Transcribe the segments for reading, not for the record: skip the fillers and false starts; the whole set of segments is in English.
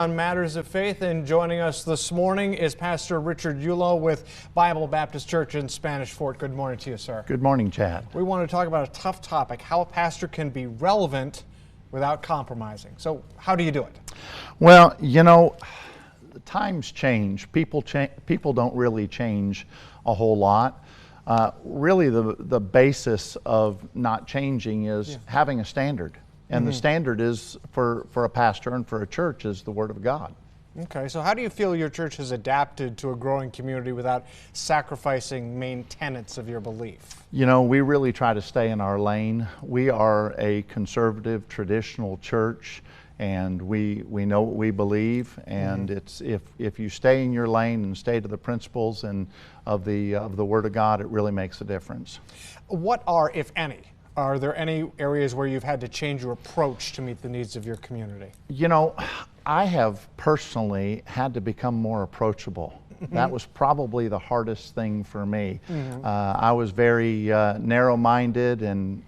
On Matters of Faith, and joining us this morning is Pastor Richard Yulo with Bible Baptist Church in Spanish Fort. Good morning to you, sir. Good morning, Chad. We want to talk about a tough topic, how a pastor can be relevant without compromising. So how do you do it? Well, you know, the times change. People don't really change a whole lot. Really, the basis of not changing is having a standard. And the standard is for a pastor and for a church is the Word of God. Okay, so how do you feel your church has adapted to a growing community without sacrificing main tenets of your belief? You know, we really try to stay in our lane. We are a conservative, traditional church, and we know what we believe. And it's if you stay in your lane and stay to the principles and of the Word of God, it really makes a difference. What are, if any, are there any areas where you've had to change your approach to meet the needs of your community? You know, I have personally had to become more approachable. That was probably the hardest thing for me. I was very narrow-minded, and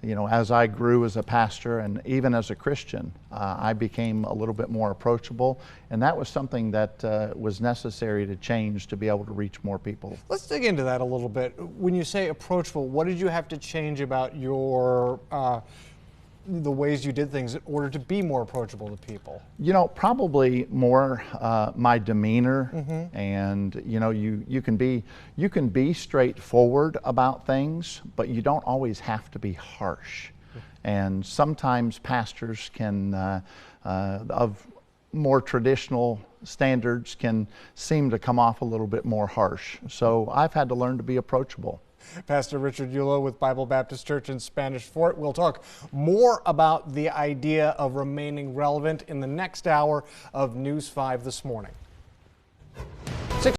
you know, as I grew as a pastor and even as a Christian, I became a little bit more approachable, and that was something that was necessary to change to be able to reach more people. Let's dig into that a little bit. When you say approachable, what did you have to change about your the ways you did things in order to be more approachable to people? You know, probably more my demeanor, and you know, you can be straightforward about things, but you don't always have to be harsh. And sometimes pastors can, of more traditional standards, can seem to come off a little bit more harsh. So I've had to learn to be approachable. Pastor Richard Yulo with Bible Baptist Church in Spanish Fort. We'll talk more about the idea of remaining relevant in the next hour of News 5 this morning.